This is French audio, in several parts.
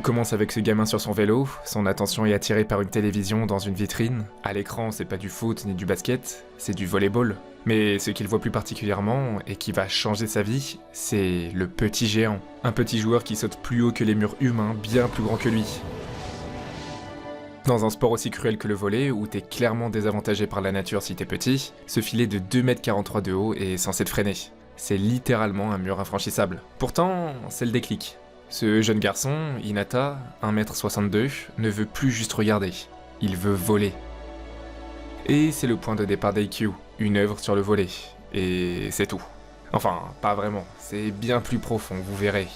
Tout commence avec ce gamin sur son vélo, son attention est attirée par une télévision dans une vitrine. À l'écran, c'est pas du foot ni du basket, c'est du volleyball. Mais ce qu'il voit plus particulièrement, et qui va changer sa vie, c'est le petit géant. Un petit joueur qui saute plus haut que les murs humains, bien plus grand que lui. Dans un sport aussi cruel que le volley, où t'es clairement désavantagé par la nature si t'es petit, ce filet de 2,43 m de haut est censé te freiner. C'est littéralement un mur infranchissable. Pourtant, c'est le déclic. Ce jeune garçon, Hinata, 1,62 m, ne veut plus juste regarder, il veut voler. Et c'est le point de départ d'Haikyuu, une œuvre sur le volley, et c'est tout. Enfin, pas vraiment, c'est bien plus profond, vous verrez.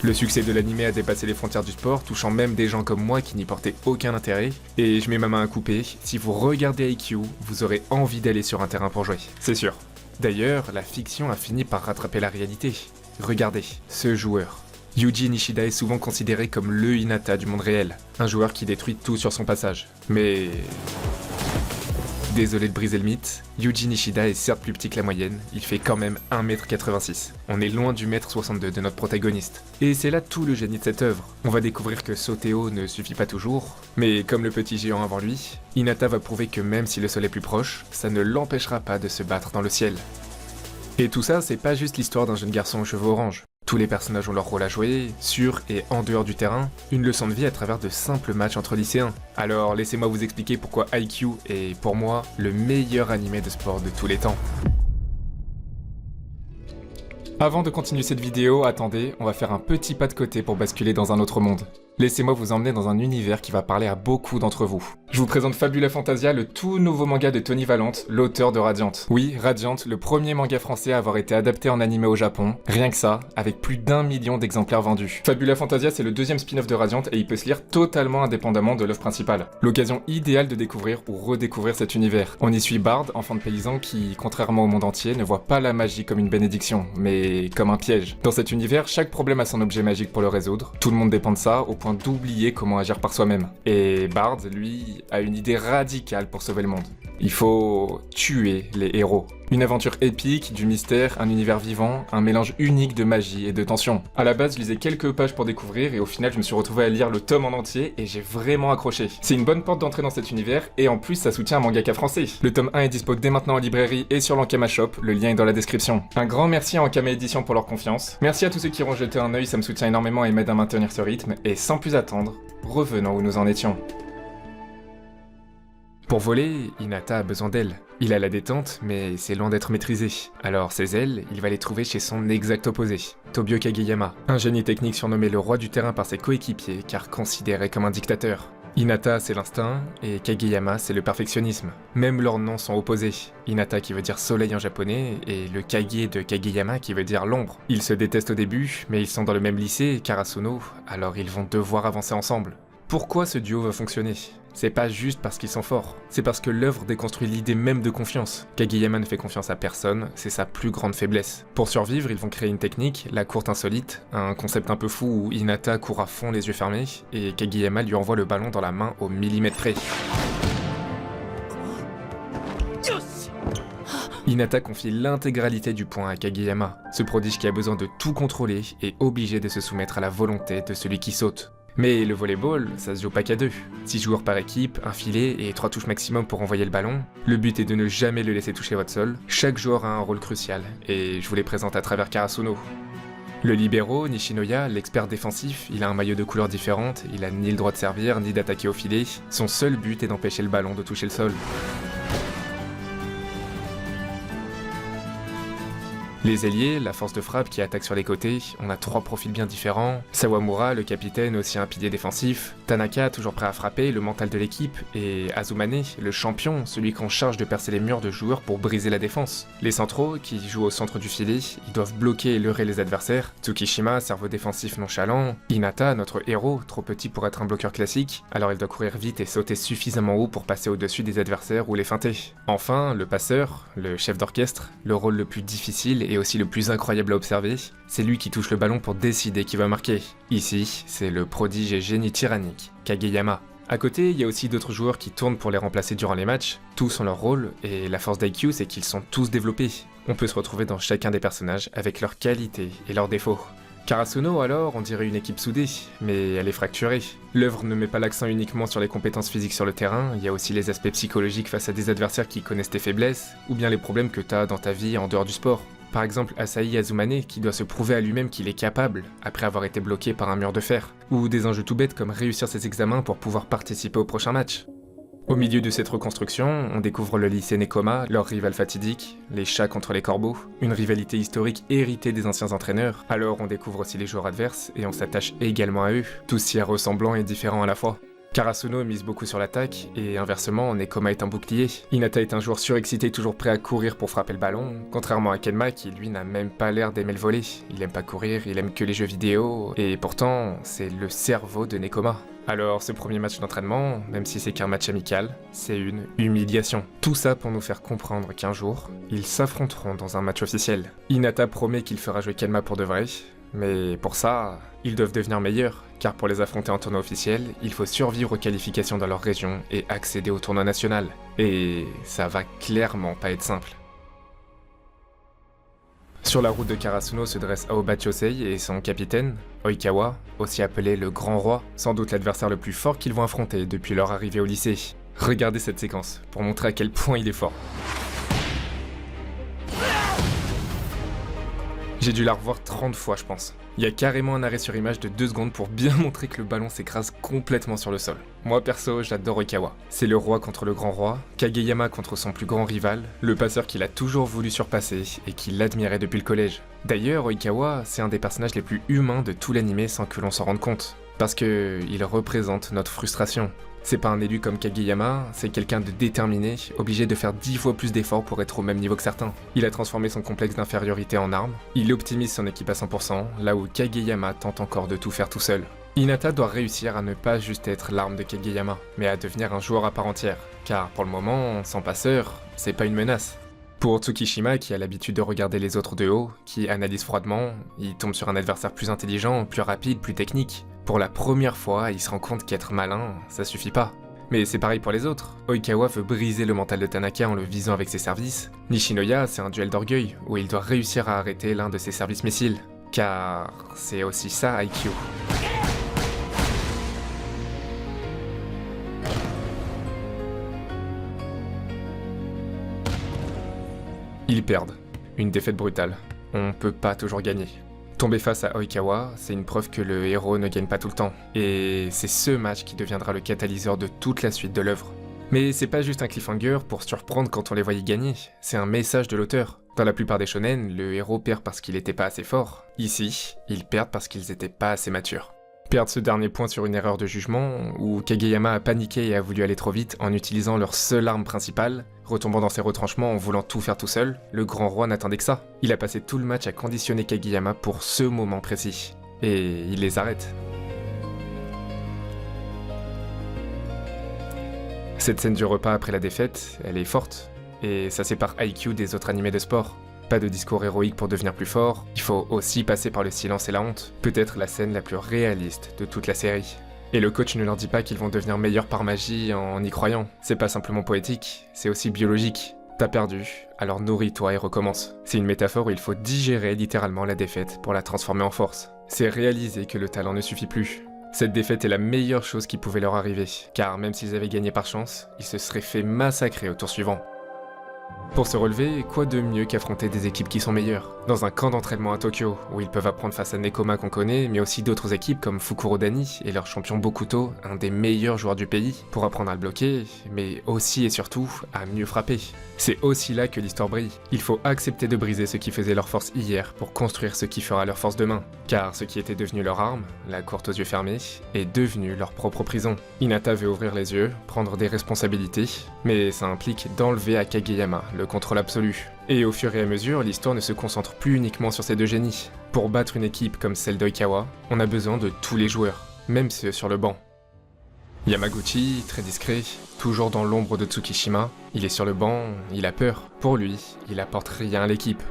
Le succès de l'anime a dépassé les frontières du sport, touchant même des gens comme moi qui n'y portaient aucun intérêt, et je mets ma main à couper, si vous regardez Haikyuu, vous aurez envie d'aller sur un terrain pour jouer, c'est sûr. D'ailleurs, la fiction a fini par rattraper la réalité. Regardez, ce joueur. Yuji Nishida est souvent considéré comme le Hinata du monde réel, un joueur qui détruit tout sur son passage. Mais... désolé de briser le mythe, Yuji Nishida est certes plus petit que la moyenne, il fait quand même 1,86 m. On est loin du 1,62 m de notre protagoniste. Et c'est là tout le génie de cette œuvre. On va découvrir que sauter haut ne suffit pas toujours, mais comme le petit géant avant lui, Hinata va prouver que même si le sol est plus proche, ça ne l'empêchera pas de se battre dans le ciel. Et tout ça, c'est pas juste l'histoire d'un jeune garçon aux cheveux orange. Tous les personnages ont leur rôle à jouer, sur et en dehors du terrain, une leçon de vie à travers de simples matchs entre lycéens. Alors laissez-moi vous expliquer pourquoi Haikyuu est, pour moi, le meilleur animé de sport de tous les temps. Avant de continuer cette vidéo, attendez, on va faire un petit pas de côté pour basculer dans un autre monde. Laissez-moi vous emmener dans un univers qui va parler à beaucoup d'entre vous. Je vous présente Fabula Fantasia, le tout nouveau manga de Tony Valente, l'auteur de Radiant. Oui, Radiant, le premier manga français à avoir été adapté en animé au Japon. Rien que ça, avec plus d'1 million d'exemplaires vendus. Fabula Fantasia, c'est le deuxième spin-off de Radiant et il peut se lire totalement indépendamment de l'œuvre principale. L'occasion idéale de découvrir ou redécouvrir cet univers. On y suit Bard, enfant de paysan qui, contrairement au monde entier, ne voit pas la magie comme une bénédiction, mais comme un piège. Dans cet univers, chaque problème a son objet magique pour le résoudre. Tout le monde dépend de ça, au point d'oublier comment agir par soi-même. Et Bard, lui, a une idée radicale pour sauver le monde. Il faut tuer les héros. Une aventure épique, du mystère, un univers vivant, un mélange unique de magie et de tension. À la base, je lisais quelques pages pour découvrir et au final, je me suis retrouvé à lire le tome en entier et j'ai vraiment accroché. C'est une bonne porte d'entrée dans cet univers et en plus, ça soutient un mangaka français. Le tome 1 est dispo dès maintenant en librairie et sur l'Ankama Shop, le lien est dans la description. Un grand merci à Ankama Édition pour leur confiance. Merci à tous ceux qui auront jeté un œil, ça me soutient énormément et m'aide à maintenir ce rythme. Et sans plus attendre, revenons où nous en étions. Pour voler, Hinata a besoin d'ailes. Il a la détente, mais c'est loin d'être maîtrisé. Alors ses ailes, il va les trouver chez son exact opposé, Tobio Kageyama, un génie technique surnommé le roi du terrain par ses coéquipiers car considéré comme un dictateur. Hinata c'est l'instinct, et Kageyama c'est le perfectionnisme. Même leurs noms sont opposés. Hinata qui veut dire soleil en japonais, et le Kage de Kageyama qui veut dire l'ombre. Ils se détestent au début, mais ils sont dans le même lycée, Karasuno, alors ils vont devoir avancer ensemble. Pourquoi ce duo va fonctionner ? C'est pas juste parce qu'ils sont forts, c'est parce que l'œuvre déconstruit l'idée même de confiance. Kageyama ne fait confiance à personne, c'est sa plus grande faiblesse. Pour survivre, ils vont créer une technique, la courte insolite, un concept un peu fou où Hinata court à fond les yeux fermés, et Kageyama lui envoie le ballon dans la main au millimètre près. Hinata confie l'intégralité du point à Kageyama, ce prodige qui a besoin de tout contrôler et obligé de se soumettre à la volonté de celui qui saute. Mais le volleyball, ça se joue pas qu'à deux. 6 joueurs par équipe, un filet et 3 touches maximum pour envoyer le ballon. Le but est de ne jamais le laisser toucher votre sol. Chaque joueur a un rôle crucial, et je vous les présente à travers Karasuno. Le libero, Nishinoya, l'expert défensif, il a un maillot de couleurs différentes, il a ni le droit de servir, ni d'attaquer au filet. Son seul but est d'empêcher le ballon de toucher le sol. Les ailiers, la force de frappe qui attaque sur les côtés, on a 3 profils bien différents. Sawamura, le capitaine, aussi un pilier défensif. Tanaka, toujours prêt à frapper, le mental de l'équipe. Et Azumane, le champion, celui qu'on charge de percer les murs de joueurs pour briser la défense. Les centraux, qui jouent au centre du filet, ils doivent bloquer et leurrer les adversaires. Tsukishima, cerveau défensif nonchalant. Hinata, notre héros, trop petit pour être un bloqueur classique, alors il doit courir vite et sauter suffisamment haut pour passer au-dessus des adversaires ou les feinter. Enfin, le passeur, le chef d'orchestre, le rôle le plus difficile et aussi le plus incroyable à observer, c'est lui qui touche le ballon pour décider qui va marquer. Ici, c'est le prodige et génie tyrannique, Kageyama. À côté, il y a aussi d'autres joueurs qui tournent pour les remplacer durant les matchs, tous ont leur rôle, et la force d'Haikyuu c'est qu'ils sont tous développés. On peut se retrouver dans chacun des personnages avec leurs qualités et leurs défauts. Karasuno alors, on dirait une équipe soudée, mais elle est fracturée. L'œuvre ne met pas l'accent uniquement sur les compétences physiques sur le terrain, il y a aussi les aspects psychologiques face à des adversaires qui connaissent tes faiblesses, ou bien les problèmes que t'as dans ta vie en dehors du sport. Par exemple, Asahi Azumane qui doit se prouver à lui-même qu'il est capable, après avoir été bloqué par un mur de fer. Ou des enjeux tout bêtes comme réussir ses examens pour pouvoir participer au prochain match. Au milieu de cette reconstruction, on découvre le lycée Nekoma, leur rival fatidique, les chats contre les corbeaux, une rivalité historique héritée des anciens entraîneurs. Alors on découvre aussi les joueurs adverses et on s'attache également à eux, tous si ressemblants et différents à la fois. Karasuno mise beaucoup sur l'attaque, et inversement, Nekoma est un bouclier. Hinata est un joueur surexcité toujours prêt à courir pour frapper le ballon, contrairement à Kenma qui lui n'a même pas l'air d'aimer le volley. Il aime pas courir, il aime que les jeux vidéo, et pourtant, c'est le cerveau de Nekoma. Alors ce premier match d'entraînement, même si c'est qu'un match amical, c'est une humiliation. Tout ça pour nous faire comprendre qu'un jour, ils s'affronteront dans un match officiel. Hinata promet qu'il fera jouer Kenma pour de vrai, mais pour ça, ils doivent devenir meilleurs, car pour les affronter en tournoi officiel, il faut survivre aux qualifications dans leur région et accéder au tournoi national. Et ça va clairement pas être simple. Sur la route de Karasuno se dresse Aoba Chosei et son capitaine, Oikawa, aussi appelé le Grand Roi, sans doute l'adversaire le plus fort qu'ils vont affronter depuis leur arrivée au lycée. Regardez cette séquence, pour montrer à quel point il est fort. J'ai dû la revoir 30 fois je pense. Il y a carrément un arrêt sur image de 2 secondes pour bien montrer que le ballon s'écrase complètement sur le sol. Moi perso, j'adore Oikawa. C'est le roi contre le grand roi, Kageyama contre son plus grand rival, le passeur qu'il a toujours voulu surpasser et qu'il admirait depuis le collège. D'ailleurs, Oikawa, c'est un des personnages les plus humains de tout l'anime sans que l'on s'en rende compte. Parce que il représente notre frustration. C'est pas un élu comme Kageyama, c'est quelqu'un de déterminé, obligé de faire 10 fois plus d'efforts pour être au même niveau que certains. Il a transformé son complexe d'infériorité en arme, il optimise son équipe à 100%, là où Kageyama tente encore de tout faire tout seul. Hinata doit réussir à ne pas juste être l'arme de Kageyama, mais à devenir un joueur à part entière, car pour le moment, sans passeur, c'est pas une menace. Pour Tsukishima, qui a l'habitude de regarder les autres de haut, qui analyse froidement, il tombe sur un adversaire plus intelligent, plus rapide, plus technique. Pour la première fois, il se rend compte qu'être malin, ça suffit pas. Mais c'est pareil pour les autres. Oikawa veut briser le mental de Tanaka en le visant avec ses services. Nishinoya, c'est un duel d'orgueil, où il doit réussir à arrêter l'un de ses services missiles. Car c'est aussi ça Aikyo. Ils perdent. Une défaite brutale. On peut pas toujours gagner. Tomber face à Oikawa, c'est une preuve que le héros ne gagne pas tout le temps. Et c'est ce match qui deviendra le catalyseur de toute la suite de l'œuvre. Mais c'est pas juste un cliffhanger pour surprendre quand on les voyait gagner, c'est un message de l'auteur. Dans la plupart des shonen, le héros perd parce qu'il était pas assez fort. Ici, ils perdent parce qu'ils étaient pas assez matures. Perdre ce dernier point sur une erreur de jugement, où Kageyama a paniqué et a voulu aller trop vite en utilisant leur seule arme principale, retombant dans ses retranchements en voulant tout faire tout seul, le grand roi n'attendait que ça. Il a passé tout le match à conditionner Kageyama pour ce moment précis. Et il les arrête. Cette scène du repas après la défaite, elle est forte, et ça sépare Haikyuu des autres animés de sport. Pas de discours héroïque pour devenir plus fort, il faut aussi passer par le silence et la honte, peut-être la scène la plus réaliste de toute la série. Et le coach ne leur dit pas qu'ils vont devenir meilleurs par magie en y croyant, c'est pas simplement poétique, c'est aussi biologique. T'as perdu, alors nourris-toi et recommence. C'est une métaphore où il faut digérer littéralement la défaite pour la transformer en force. C'est réaliser que le talent ne suffit plus. Cette défaite est la meilleure chose qui pouvait leur arriver, car même s'ils avaient gagné par chance, ils se seraient fait massacrer au tour suivant. Pour se relever, quoi de mieux qu'affronter des équipes qui sont meilleures? Dans un camp d'entraînement à Tokyo, où ils peuvent apprendre face à Nekoma qu'on connaît, mais aussi d'autres équipes comme Fukurodani et leur champion Bokuto, un des meilleurs joueurs du pays, pour apprendre à le bloquer, mais aussi et surtout à mieux frapper. C'est aussi là que l'histoire brille. Il faut accepter de briser ce qui faisait leur force hier pour construire ce qui fera leur force demain. Car ce qui était devenu leur arme, la courte aux yeux fermés, est devenu leur propre prison. Hinata veut ouvrir les yeux, prendre des responsabilités, mais ça implique d'enlever à Kageyama le contrôle absolu. Et au fur et à mesure, l'histoire ne se concentre plus uniquement sur ces deux génies. Pour battre une équipe comme celle d'Oikawa, on a besoin de tous les joueurs, même ceux sur le banc. Yamaguchi, très discret, toujours dans l'ombre de Tsukishima, il est sur le banc, il a peur. Pour lui, il apporte rien à l'équipe.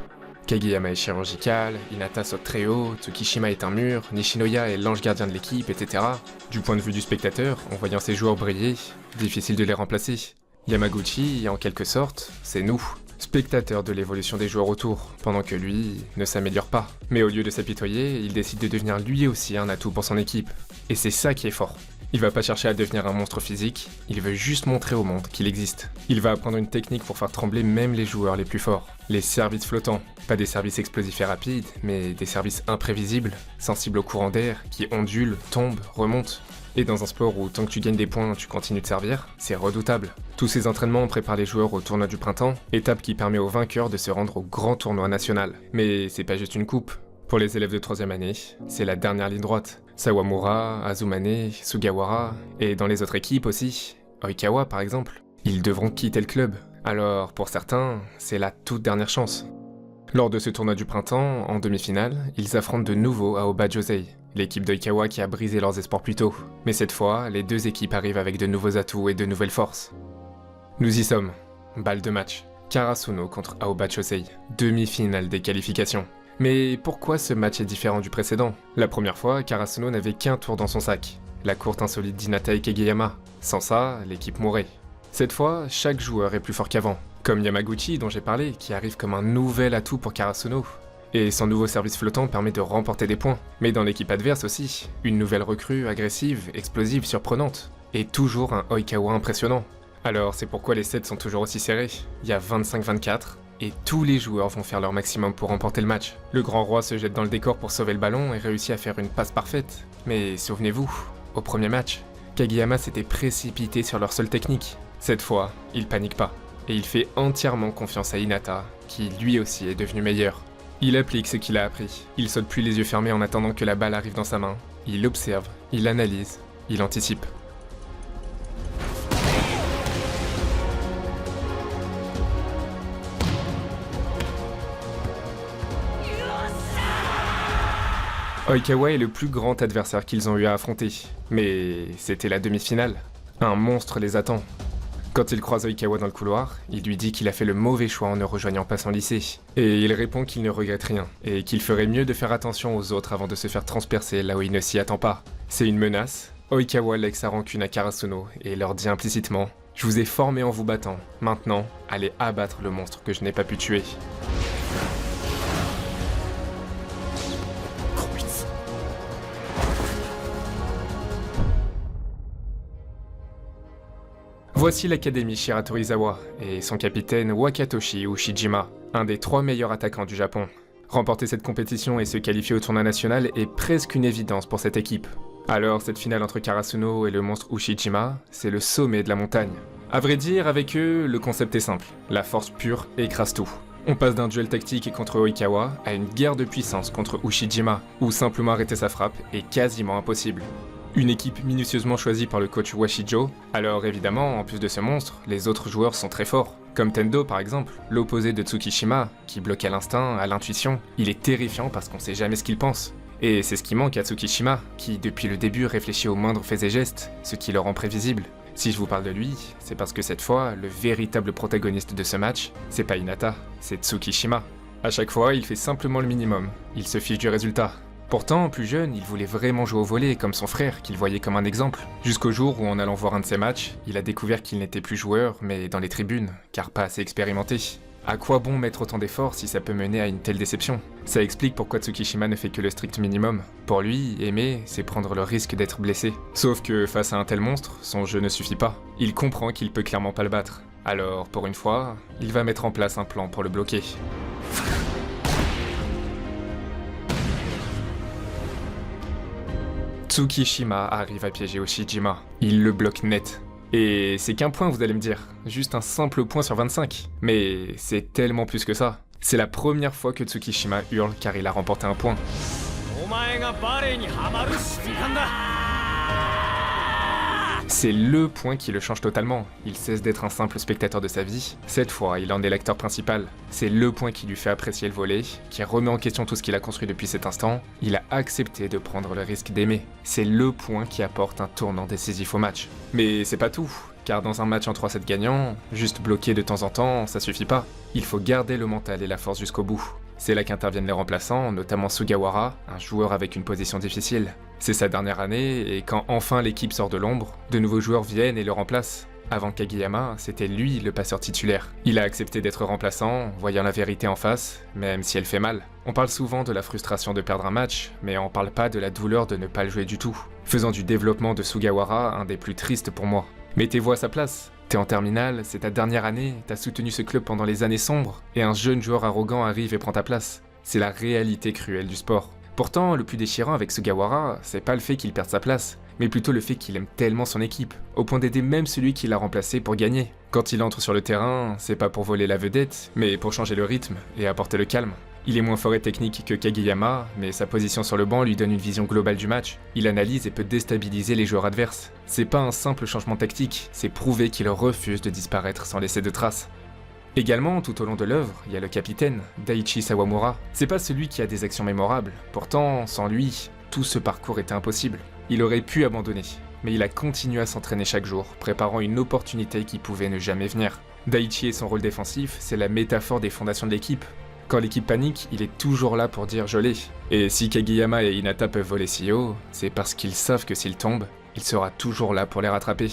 Kageyama est chirurgical, Hinata saute très haut, Tsukishima est un mur, Nishinoya est l'ange gardien de l'équipe, etc. Du point de vue du spectateur, en voyant ces joueurs briller, difficile de les remplacer. Yamaguchi, en quelque sorte, c'est nous. spectateur de l'évolution des joueurs autour, pendant que lui ne s'améliore pas. Mais au lieu de s'apitoyer, il décide de devenir lui aussi un atout pour son équipe. Et c'est ça qui est fort. Il va pas chercher à devenir un monstre physique, il veut juste montrer au monde qu'il existe. Il va apprendre une technique pour faire trembler même les joueurs les plus forts. Les services flottants. Pas des services explosifs et rapides, mais des services imprévisibles, sensibles au courant d'air, qui ondulent, tombent, remontent. Et dans un sport où tant que tu gagnes des points, tu continues de servir, c'est redoutable. Tous ces entraînements préparent les joueurs au tournoi du printemps, étape qui permet aux vainqueurs de se rendre au grand tournoi national. Mais c'est pas juste une coupe. Pour les élèves de 3ème année, c'est la dernière ligne droite. Sawamura, Azumane, Sugawara, et dans les autres équipes aussi, Oikawa par exemple, ils devront quitter le club. Alors pour certains, c'est la toute dernière chance. Lors de ce tournoi du printemps, en demi-finale, ils affrontent de nouveau Aoba Josei, l'équipe d'Oikawa qui a brisé leurs espoirs plus tôt. Mais cette fois, les deux équipes arrivent avec de nouveaux atouts et de nouvelles forces. Nous y sommes. Balle de match. Karasuno contre Aoba Josei, demi-finale des qualifications. Mais pourquoi ce match est différent du précédent? La première fois, Karasuno n'avait qu'un tour dans son sac, la courte insolite d'Hinata et Kageyama. Sans ça, l'équipe mourait. Cette fois, chaque joueur est plus fort qu'avant, comme Yamaguchi dont j'ai parlé, qui arrive comme un nouvel atout pour Karasuno. Et son nouveau service flottant permet de remporter des points. Mais dans l'équipe adverse aussi, une nouvelle recrue agressive, explosive, surprenante. Et toujours un Oikawa impressionnant. Alors c'est pourquoi les sets sont toujours aussi serrés. Il y a 25-24. Et tous les joueurs vont faire leur maximum pour remporter le match. Le grand roi se jette dans le décor pour sauver le ballon et réussit à faire une passe parfaite. Mais souvenez-vous, au premier match, Kageyama s'était précipité sur leur seule technique. Cette fois, il panique pas. Et il fait entièrement confiance à Hinata, qui lui aussi est devenu meilleur. Il applique ce qu'il a appris. Il saute plus les yeux fermés en attendant que la balle arrive dans sa main. Il observe, il analyse, il anticipe. Oikawa est le plus grand adversaire qu'ils ont eu à affronter, mais c'était la demi-finale. Un monstre les attend. Quand il croise Oikawa dans le couloir, il lui dit qu'il a fait le mauvais choix en ne rejoignant pas son lycée, et il répond qu'il ne regrette rien, et qu'il ferait mieux de faire attention aux autres avant de se faire transpercer là où il ne s'y attend pas. C'est une menace. Oikawa lègue sa rancune à Karasuno et leur dit implicitement « Je vous ai formé en vous battant, maintenant, allez abattre le monstre que je n'ai pas pu tuer. » Voici l'académie Shiratorizawa et son capitaine Wakatoshi Ushijima, un des 3 meilleurs attaquants du Japon. Remporter cette compétition et se qualifier au tournoi national est presque une évidence pour cette équipe. Alors cette finale entre Karasuno et le monstre Ushijima, c'est le sommet de la montagne. À vrai dire, avec eux, le concept est simple, la force pure écrase tout. On passe d'un duel tactique contre Oikawa à une guerre de puissance contre Ushijima, où simplement arrêter sa frappe est quasiment impossible. Une équipe minutieusement choisie par le coach Washijo, alors évidemment, en plus de ce monstre, les autres joueurs sont très forts. Comme Tendo par exemple, l'opposé de Tsukishima, qui bloque à l'instinct, à l'intuition. Il est terrifiant parce qu'on sait jamais ce qu'il pense. Et c'est ce qui manque à Tsukishima, qui depuis le début réfléchit aux moindres faits et gestes, ce qui le rend prévisible. Si je vous parle de lui, c'est parce que cette fois, le véritable protagoniste de ce match, c'est pas Hinata, c'est Tsukishima. À chaque fois, il fait simplement le minimum, il se fiche du résultat. Pourtant, plus jeune, il voulait vraiment jouer au volley comme son frère, qu'il voyait comme un exemple. Jusqu'au jour où, en allant voir un de ses matchs, il a découvert qu'il n'était plus joueur, mais dans les tribunes, car pas assez expérimenté. À quoi bon mettre autant d'efforts si ça peut mener à une telle déception? Ça explique pourquoi Tsukishima ne fait que le strict minimum. Pour lui, aimer, c'est prendre le risque d'être blessé. Sauf que face à un tel monstre, son jeu ne suffit pas. Il comprend qu'il peut clairement pas le battre. Alors, pour une fois, il va mettre en place un plan pour le bloquer. Tsukishima arrive à piéger Ushijima. Il le bloque net. Et c'est qu'un point, vous allez me dire. Juste un simple point sur 25. Mais c'est tellement plus que ça. C'est la première fois que Tsukishima hurle car il a remporté un point. C'est le point qui le change totalement. Il cesse d'être un simple spectateur de sa vie. Cette fois, il en est l'acteur principal. C'est le point qui lui fait apprécier le volley, qui remet en question tout ce qu'il a construit depuis cet instant. Il a accepté de prendre le risque d'aimer. C'est le point qui apporte un tournant décisif au match. Mais c'est pas tout, car dans un match en 3-7 gagnant, juste bloquer de temps en temps, ça suffit pas. Il faut garder le mental et la force jusqu'au bout. C'est là qu'interviennent les remplaçants, notamment Sugawara, un joueur avec une position difficile. C'est sa dernière année, et quand enfin l'équipe sort de l'ombre, de nouveaux joueurs viennent et le remplacent. Avant Kageyama, c'était lui le passeur titulaire. Il a accepté d'être remplaçant, voyant la vérité en face, même si elle fait mal. On parle souvent de la frustration de perdre un match, mais on parle pas de la douleur de ne pas le jouer du tout, faisant du développement de Sugawara un des plus tristes pour moi. Mettez-vous à sa place. T'es en terminale, c'est ta dernière année, t'as soutenu ce club pendant les années sombres, et un jeune joueur arrogant arrive et prend ta place. C'est la réalité cruelle du sport. Pourtant, le plus déchirant avec Sugawara, c'est pas le fait qu'il perde sa place, mais plutôt le fait qu'il aime tellement son équipe, au point d'aider même celui qui l'a remplacé pour gagner. Quand il entre sur le terrain, c'est pas pour voler la vedette, mais pour changer le rythme et apporter le calme. Il est moins fort et technique que Kageyama, mais sa position sur le banc lui donne une vision globale du match. Il analyse et peut déstabiliser les joueurs adverses. C'est pas un simple changement tactique, c'est prouver qu'il refuse de disparaître sans laisser de traces. Également, tout au long de l'œuvre, il y a le capitaine, Daichi Sawamura. C'est pas celui qui a des actions mémorables, pourtant, sans lui, tout ce parcours était impossible. Il aurait pu abandonner, mais il a continué à s'entraîner chaque jour, préparant une opportunité qui pouvait ne jamais venir. Daichi et son rôle défensif, c'est la métaphore des fondations de l'équipe. Quand l'équipe panique, il est toujours là pour dire « je l'ai ». Et si Kageyama et Hinata peuvent voler si haut, c'est parce qu'ils savent que s'ils tombent, il sera toujours là pour les rattraper.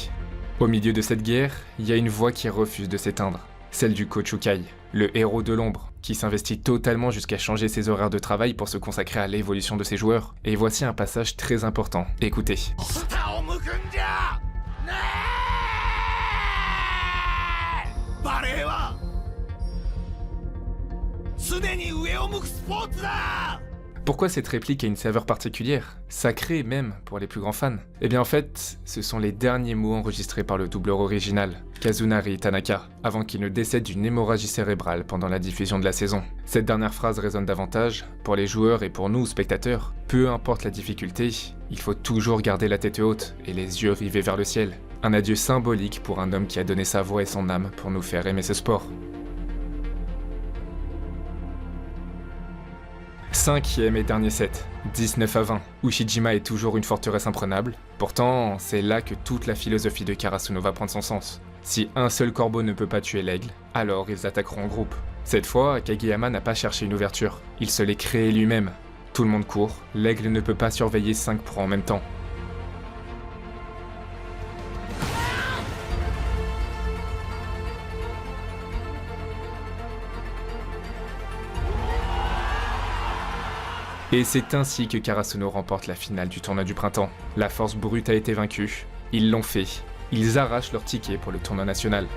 Au milieu de cette guerre, il y a une voix qui refuse de s'éteindre. Celle du coach Ukai, le héros de l'ombre, qui s'investit totalement jusqu'à changer ses horaires de travail pour se consacrer à l'évolution de ses joueurs. Et voici un passage très important, écoutez. Pourquoi cette réplique a une saveur particulière, sacrée même pour les plus grands fans? Eh bien en fait, ce sont les derniers mots enregistrés par le doubleur original, Kazunari Tanaka, avant qu'il ne décède d'une hémorragie cérébrale pendant la diffusion de la saison. Cette dernière phrase résonne davantage, pour les joueurs et pour nous, spectateurs, peu importe la difficulté, il faut toujours garder la tête haute et les yeux rivés vers le ciel. Un adieu symbolique pour un homme qui a donné sa voix et son âme pour nous faire aimer ce sport. 5e et dernier set, 19-20. Ushijima est toujours une forteresse imprenable. Pourtant, c'est là que toute la philosophie de Karasuno va prendre son sens. Si un seul corbeau ne peut pas tuer l'aigle, alors ils attaqueront en groupe. Cette fois, Kageyama n'a pas cherché une ouverture, il se l'est créé lui-même. Tout le monde court, l'aigle ne peut pas surveiller 5 proies en même temps. Et c'est ainsi que Karasuno remporte la finale du tournoi du printemps. La force brute a été vaincue, ils l'ont fait, ils arrachent leur ticket pour le tournoi national.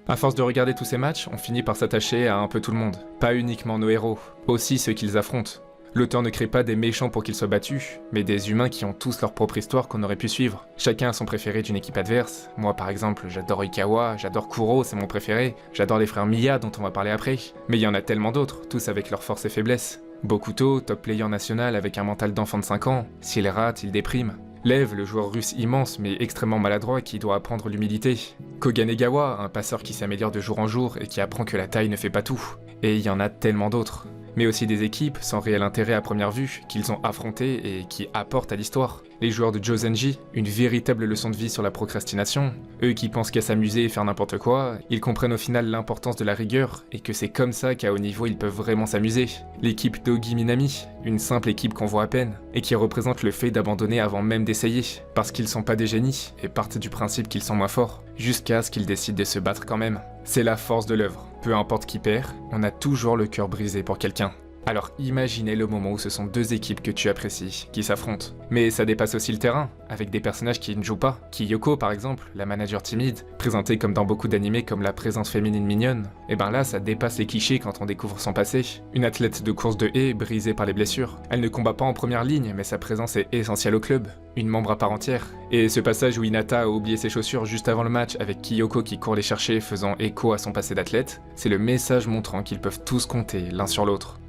À force de regarder tous ces matchs, on finit par s'attacher à un peu tout le monde. Pas uniquement nos héros, aussi ceux qu'ils affrontent. L'auteur ne crée pas des méchants pour qu'ils soient battus, mais des humains qui ont tous leur propre histoire qu'on aurait pu suivre. Chacun a son préféré d'une équipe adverse. Moi par exemple, j'adore Ikawa, j'adore Kuro, c'est mon préféré. J'adore les frères Miya dont on va parler après. Mais il y en a tellement d'autres, tous avec leurs forces et faiblesses. Bokuto, top player national avec un mental d'enfant de 5 ans. S'il rate, il déprime. Lev, le joueur russe immense mais extrêmement maladroit qui doit apprendre l'humilité. Koganegawa, un passeur qui s'améliore de jour en jour et qui apprend que la taille ne fait pas tout. Et il y en a tellement d'autres. Mais aussi des équipes sans réel intérêt à première vue, qu'ils ont affrontées et qui apportent à l'histoire. Les joueurs de Jozenji, une véritable leçon de vie sur la procrastination. Eux qui pensent qu'à s'amuser et faire n'importe quoi, ils comprennent au final l'importance de la rigueur et que c'est comme ça qu'à haut niveau ils peuvent vraiment s'amuser. L'équipe d'Ogi Minami, une simple équipe qu'on voit à peine, et qui représente le fait d'abandonner avant même d'essayer, parce qu'ils sont pas des génies et partent du principe qu'ils sont moins forts, jusqu'à ce qu'ils décident de se battre quand même. C'est la force de l'œuvre. Peu importe qui perd, on a toujours le cœur brisé pour quelqu'un. Alors imaginez le moment où ce sont deux équipes que tu apprécies, qui s'affrontent. Mais ça dépasse aussi le terrain, avec des personnages qui ne jouent pas. Kyoko par exemple, la manager timide, présentée comme dans beaucoup d'animés comme la présence féminine mignonne. Et ben là ça dépasse les clichés quand on découvre son passé. Une athlète de course de haie brisée par les blessures. Elle ne combat pas en première ligne, mais sa présence est essentielle au club. Une membre à part entière. Et ce passage où Hinata a oublié ses chaussures juste avant le match avec Kyoko qui court les chercher faisant écho à son passé d'athlète, c'est le message montrant qu'ils peuvent tous compter l'un sur l'autre.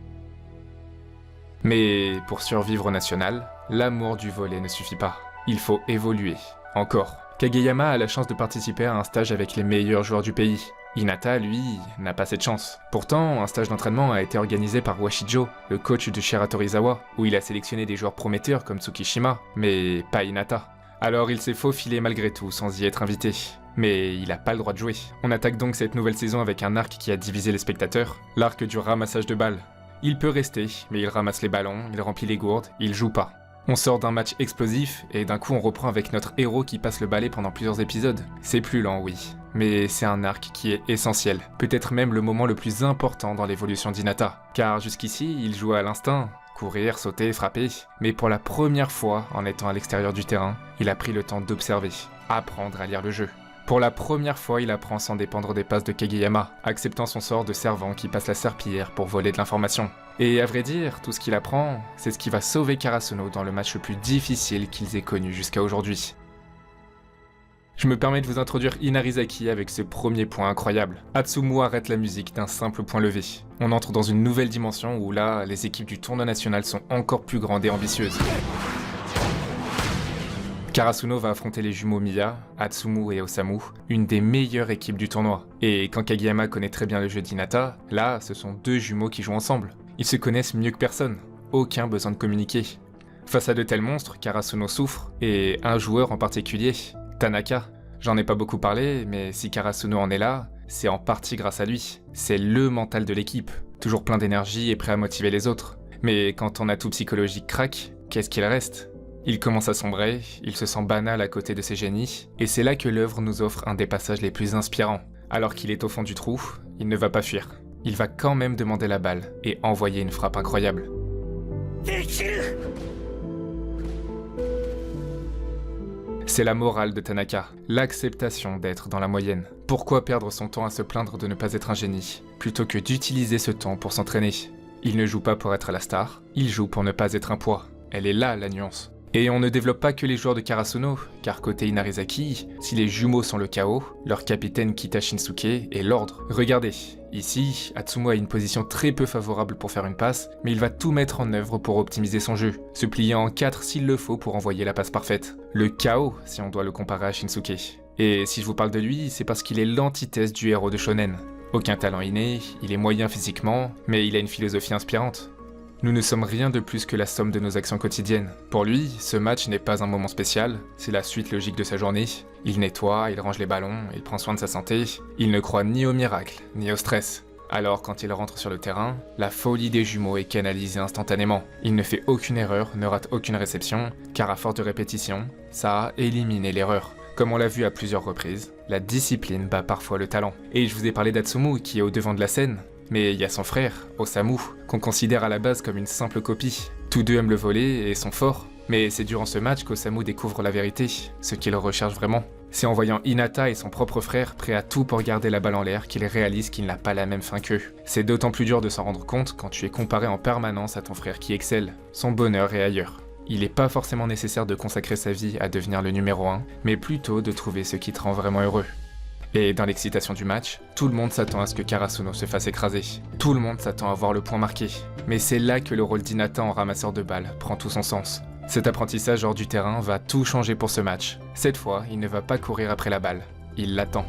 Mais pour survivre au national, l'amour du volley ne suffit pas. Il faut évoluer. Encore. Kageyama a la chance de participer à un stage avec les meilleurs joueurs du pays. Hinata, lui, n'a pas cette chance. Pourtant, un stage d'entraînement a été organisé par Washijo, le coach de Shiratorizawa, où il a sélectionné des joueurs prometteurs comme Tsukishima, mais pas Hinata. Alors il s'est faufilé malgré tout sans y être invité. Mais il a pas le droit de jouer. On attaque donc cette nouvelle saison avec un arc qui a divisé les spectateurs, l'arc du ramassage de balles. Il peut rester, mais il ramasse les ballons, il remplit les gourdes, il joue pas. On sort d'un match explosif, et d'un coup on reprend avec notre héros qui passe le balai pendant plusieurs épisodes. C'est plus lent, oui, mais c'est un arc qui est essentiel, peut-être même le moment le plus important dans l'évolution d'Hinata. Car jusqu'ici, il jouait à l'instinct, courir, sauter, frapper, mais pour la première fois, en étant à l'extérieur du terrain, il a pris le temps d'observer, apprendre à lire le jeu. Pour la première fois, il apprend sans dépendre des passes de Kageyama, acceptant son sort de servant qui passe la serpillière pour voler de l'information. Et à vrai dire, tout ce qu'il apprend, c'est ce qui va sauver Karasuno dans le match le plus difficile qu'ils aient connu jusqu'à aujourd'hui. Je me permets de vous introduire Inarizaki avec ce premier point incroyable. Atsumu arrête la musique d'un simple point levé. On entre dans une nouvelle dimension où là, les équipes du tournoi national sont encore plus grandes et ambitieuses. Karasuno va affronter les jumeaux Miya, Atsumu et Osamu, une des meilleures équipes du tournoi. Et quand Kageyama connaît très bien le jeu d'Hinata, là, ce sont deux jumeaux qui jouent ensemble. Ils se connaissent mieux que personne, aucun besoin de communiquer. Face à de tels monstres, Karasuno souffre, et un joueur en particulier, Tanaka. J'en ai pas beaucoup parlé, mais si Karasuno en est là, c'est en partie grâce à lui. C'est le mental de l'équipe, toujours plein d'énergie et prêt à motiver les autres. Mais quand ton atout psychologique craque, qu'est-ce qu'il reste ? Il commence à sombrer, il se sent banal à côté de ses génies, et c'est là que l'œuvre nous offre un des passages les plus inspirants. Alors qu'il est au fond du trou, il ne va pas fuir. Il va quand même demander la balle et envoyer une frappe incroyable. C'est la morale de Tanaka, l'acceptation d'être dans la moyenne. Pourquoi perdre son temps à se plaindre de ne pas être un génie, plutôt que d'utiliser ce temps pour s'entraîner ? Il ne joue pas pour être la star, il joue pour ne pas être un poids. Elle est là la nuance. Et on ne développe pas que les joueurs de Karasuno, car côté Inarizaki, si les jumeaux sont le chaos, leur capitaine Kita Shinsuke est l'ordre. Regardez, ici, Atsumu a une position très peu favorable pour faire une passe, mais il va tout mettre en œuvre pour optimiser son jeu, se pliant en 4 s'il le faut pour envoyer la passe parfaite. Le chaos, si on doit le comparer à Shinsuke. Et si je vous parle de lui, c'est parce qu'il est l'antithèse du héros de shonen. Aucun talent inné, il est moyen physiquement, mais il a une philosophie inspirante. Nous ne sommes rien de plus que la somme de nos actions quotidiennes. Pour lui, ce match n'est pas un moment spécial, c'est la suite logique de sa journée. Il nettoie, il range les ballons, il prend soin de sa santé, il ne croit ni au miracle, ni au stress. Alors quand il rentre sur le terrain, la folie des jumeaux est canalisée instantanément. Il ne fait aucune erreur, ne rate aucune réception, car à force de répétition, ça a éliminé l'erreur. Comme on l'a vu à plusieurs reprises, la discipline bat parfois le talent. Et je vous ai parlé d'Atsumu qui est au devant de la scène, mais il y a son frère, Osamu, qu'on considère à la base comme une simple copie. Tous deux aiment le voler et sont forts, mais c'est durant ce match qu'Osamu découvre la vérité, ce qu'il recherche vraiment. C'est en voyant Hinata et son propre frère prêts à tout pour garder la balle en l'air qu'il réalise qu'il n'a pas la même fin qu'eux. C'est d'autant plus dur de s'en rendre compte quand tu es comparé en permanence à ton frère qui excelle. Son bonheur est ailleurs. Il n'est pas forcément nécessaire de consacrer sa vie à devenir le numéro 1, mais plutôt de trouver ce qui te rend vraiment heureux. Et dans l'excitation du match, tout le monde s'attend à ce que Karasuno se fasse écraser. Tout le monde s'attend à voir le point marqué. Mais c'est là que le rôle d'Hinata en ramasseur de balles prend tout son sens. Cet apprentissage hors du terrain va tout changer pour ce match. Cette fois, il ne va pas courir après la balle. Il l'attend.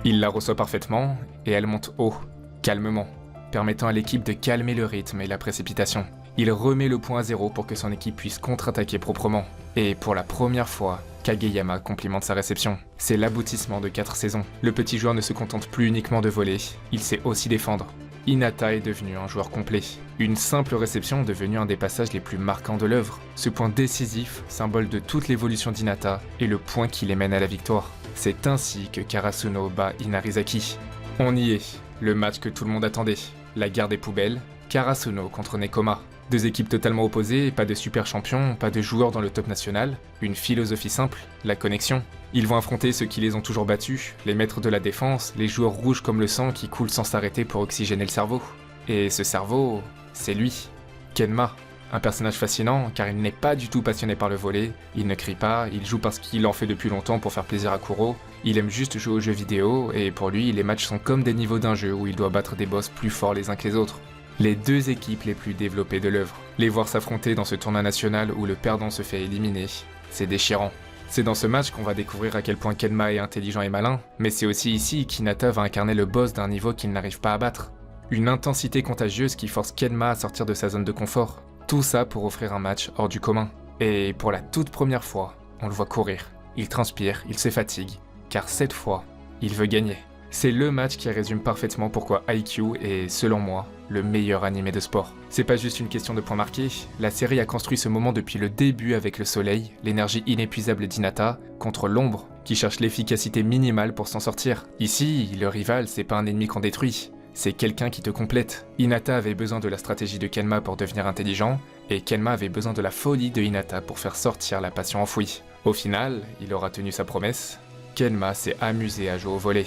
Il la reçoit parfaitement, et elle monte haut, calmement, permettant à l'équipe de calmer le rythme et la précipitation. Il remet le point à zéro pour que son équipe puisse contre-attaquer proprement. Et pour la première fois, Kageyama complimente sa réception. C'est l'aboutissement de 4 saisons. Le petit joueur ne se contente plus uniquement de voler, il sait aussi défendre. Hinata est devenu un joueur complet. Une simple réception devenue un des passages les plus marquants de l'œuvre. Ce point décisif, symbole de toute l'évolution d'Hinata, est le point qui les mène à la victoire. C'est ainsi que Karasuno bat Inarizaki. On y est, le match que tout le monde attendait. La guerre des poubelles, Karasuno contre Nekoma. Deux équipes totalement opposées, pas de super champions, pas de joueurs dans le top national, une philosophie simple, la connexion. Ils vont affronter ceux qui les ont toujours battus, les maîtres de la défense, les joueurs rouges comme le sang qui coulent sans s'arrêter pour oxygéner le cerveau. Et ce cerveau, c'est lui, Kenma. Un personnage fascinant car il n'est pas du tout passionné par le volley, il ne crie pas, il joue parce qu'il en fait depuis longtemps pour faire plaisir à Kuro, il aime juste jouer aux jeux vidéo et pour lui les matchs sont comme des niveaux d'un jeu où il doit battre des boss plus forts les uns que les autres. Les deux équipes les plus développées de l'œuvre. Les voir s'affronter dans ce tournoi national où le perdant se fait éliminer, c'est déchirant. C'est dans ce match qu'on va découvrir à quel point Kenma est intelligent et malin, mais c'est aussi ici qu'Hinata va incarner le boss d'un niveau qu'il n'arrive pas à battre. Une intensité contagieuse qui force Kenma à sortir de sa zone de confort. Tout ça pour offrir un match hors du commun. Et pour la toute première fois, on le voit courir. Il transpire, il se fatigue, car cette fois, il veut gagner. C'est le match qui résume parfaitement pourquoi Haikyuu est, selon moi, le meilleur animé de sport. C'est pas juste une question de points marqués, la série a construit ce moment depuis le début avec le soleil, l'énergie inépuisable d'Hinata, contre l'ombre, qui cherche l'efficacité minimale pour s'en sortir. Ici, le rival, c'est pas un ennemi qu'on détruit, c'est quelqu'un qui te complète. Hinata avait besoin de la stratégie de Kenma pour devenir intelligent, et Kenma avait besoin de la folie de Hinata pour faire sortir la passion enfouie. Au final, il aura tenu sa promesse, Kenma s'est amusé à jouer au volley.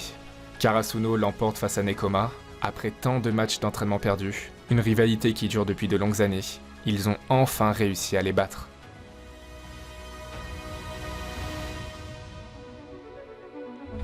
Karasuno l'emporte face à Nekoma, après tant de matchs d'entraînement perdus, une rivalité qui dure depuis de longues années, ils ont enfin réussi à les battre.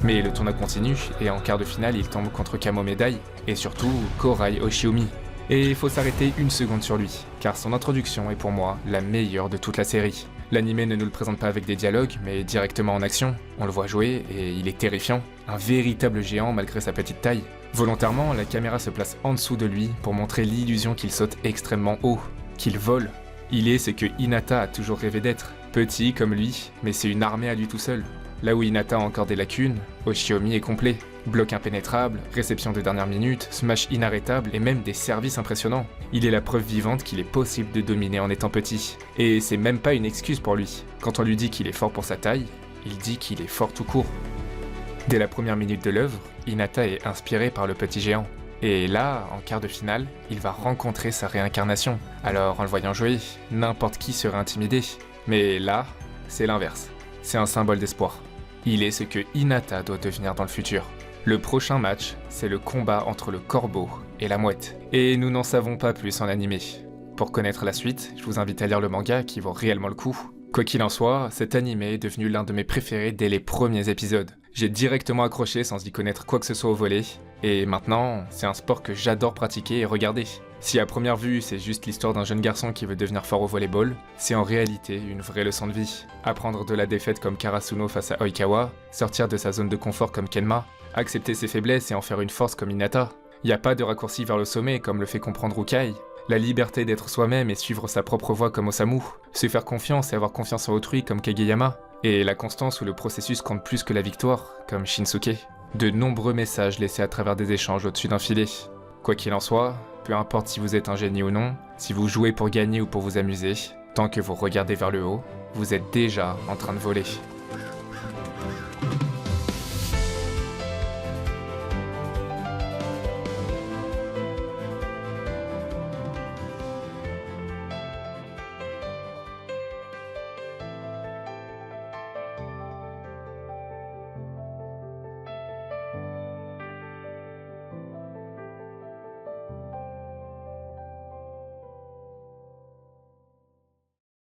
Mais le tournoi continue, et en quart de finale, il tombe contre Kamome Dai, et surtout Korai Oshiomi. Et il faut s'arrêter une seconde sur lui, car son introduction est pour moi la meilleure de toute la série. L'anime ne nous le présente pas avec des dialogues, mais directement en action. On le voit jouer, et il est terrifiant. Un véritable géant malgré sa petite taille. Volontairement, la caméra se place en dessous de lui pour montrer l'illusion qu'il saute extrêmement haut, qu'il vole. Il est ce que Hinata a toujours rêvé d'être. Petit comme lui, mais c'est une armée à lui tout seul. Là où Hinata a encore des lacunes, Oshiomi est complet. Bloc impénétrable, réception de dernière minute, smash inarrêtable et même des services impressionnants. Il est la preuve vivante qu'il est possible de dominer en étant petit. Et c'est même pas une excuse pour lui. Quand on lui dit qu'il est fort pour sa taille, il dit qu'il est fort tout court. Dès la première minute de l'œuvre, Hinata est inspiré par le petit géant. Et là, en quart de finale, il va rencontrer sa réincarnation. Alors en le voyant jouer, n'importe qui serait intimidé. Mais là, c'est l'inverse. C'est un symbole d'espoir. Il est ce que Hinata doit devenir dans le futur. Le prochain match, c'est le combat entre le corbeau et la mouette. Et nous n'en savons pas plus en animé. Pour connaître la suite, je vous invite à lire le manga qui vaut réellement le coup. Quoi qu'il en soit, cet animé est devenu l'un de mes préférés dès les premiers épisodes. J'ai directement accroché sans y connaître quoi que ce soit au volley, et maintenant, c'est un sport que j'adore pratiquer et regarder. Si à première vue, c'est juste l'histoire d'un jeune garçon qui veut devenir fort au volleyball, c'est en réalité une vraie leçon de vie. Apprendre de la défaite comme Karasuno face à Oikawa, sortir de sa zone de confort comme Kenma, accepter ses faiblesses et en faire une force comme Hinata. Y a pas de raccourci vers le sommet comme le fait comprendre Ukai. La liberté d'être soi-même et suivre sa propre voie comme Osamu. Se faire confiance et avoir confiance en autrui comme Kageyama. Et la constance où le processus compte plus que la victoire, comme Shinsuke. De nombreux messages laissés à travers des échanges au-dessus d'un filet. Quoi qu'il en soit, peu importe si vous êtes un génie ou non, si vous jouez pour gagner ou pour vous amuser, tant que vous regardez vers le haut, vous êtes déjà en train de voler.